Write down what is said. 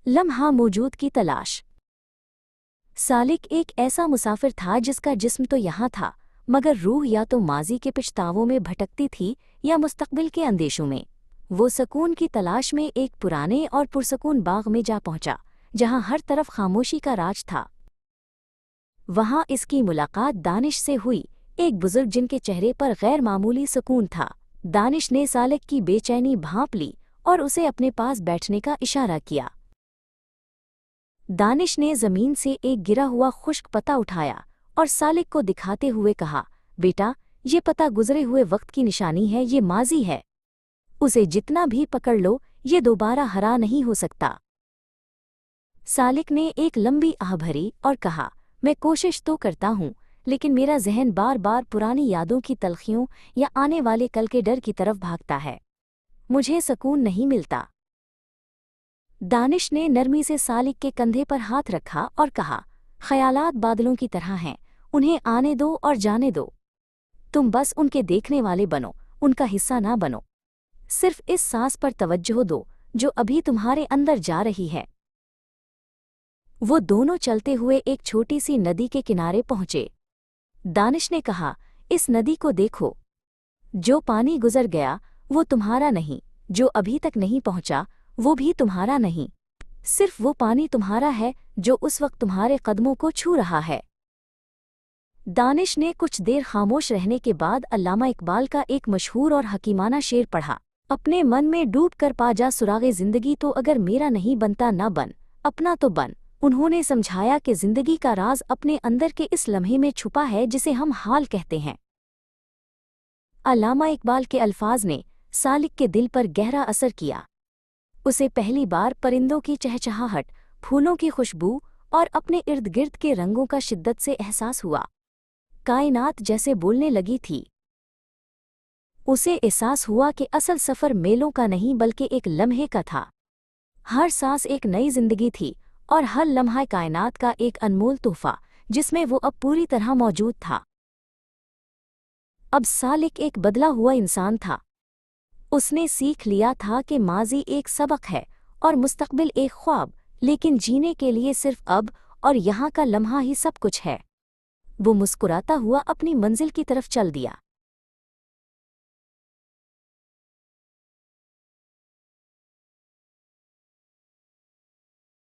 लम्हा मौजूद की तलाश। सालिक एक ऐसा मुसाफिर था जिसका जिस्म तो यहाँ था, मगर रूह या तो माजी के पछतावों में भटकती थी या मुस्तकबिल के अंदेशों में। वो सकून की तलाश में एक पुराने और पुरसकून बाग में जा पहुंचा, जहां हर तरफ खामोशी का राज था। वहां इसकी मुलाकात दानिश से हुई, एक बुजुर्ग जिनके चेहरे पर गैर मामूली सुकून था। दानिश ने सालिक की बेचैनी भांप ली और उसे अपने पास बैठने का इशारा किया। दानिश ने जमीन से एक गिरा हुआ खुश्क पत्ता उठाया और सालिक को दिखाते हुए कहा, बेटा, ये पत्ता गुजरे हुए वक्त की निशानी है, ये माजी है। उसे जितना भी पकड़ लो, ये दोबारा हरा नहीं हो सकता। सालिक ने एक लंबी आह भरी और कहा, मैं कोशिश तो करता हूँ, लेकिन मेरा जहन बार बार पुरानी यादों की तलखियों या आने वाले कल के डर की तरफ भागता है। मुझे सुकून नहीं मिलता। दानिश ने नरमी से सालिक के कंधे पर हाथ रखा और कहा, ख्यालात बादलों की तरह हैं, उन्हें आने दो और जाने दो। तुम बस उनके देखने वाले बनो, उनका हिस्सा ना बनो। सिर्फ इस सांस पर तवज्जो दो जो अभी तुम्हारे अंदर जा रही है। वो दोनों चलते हुए एक छोटी सी नदी के किनारे पहुंचे। दानिश ने कहा, इस नदी को देखो। जो पानी गुजर गया वो तुम्हारा नहीं, जो अभी तक नहीं पहुंचा वो भी तुम्हारा नहीं। सिर्फ वो पानी तुम्हारा है जो उस वक्त तुम्हारे कदमों को छू रहा है। दानिश ने कुछ देर खामोश रहने के बाद अल्लामा इकबाल का एक मशहूर और हकीमाना शेर पढ़ा, अपने मन में डूब कर पा जा सुरागे जिंदगी, तो अगर मेरा नहीं बनता ना बन, अपना तो बन। उन्होंने समझाया कि जिंदगी का राज अपने अंदर के इस लम्हे में छुपा है जिसे हम हाल कहते हैं। अल्लामा इकबाल के अल्फाज ने सालिक के दिल पर गहरा असर किया। उसे पहली बार परिंदों की चहचहाहट, फूलों की खुशबू और अपने इर्द गिर्द के रंगों का शिद्दत से एहसास हुआ। कायनात जैसे बोलने लगी थी। उसे एहसास हुआ कि असल सफ़र मेलों का नहीं बल्कि एक लम्हे का था। हर सांस एक नई जिंदगी थी और हर लम्हा कायनात का एक अनमोल तोहफा जिसमें वो अब पूरी तरह मौजूद था। अब सालिक एक बदला हुआ इंसान था। उसने सीख लिया था कि माजी एक सबक है और मुस्तकबिल एक ख्वाब, लेकिन जीने के लिए सिर्फ अब और यहाँ का लम्हा ही सब कुछ है। वो मुस्कुराता हुआ अपनी मंजिल की तरफ चल दिया।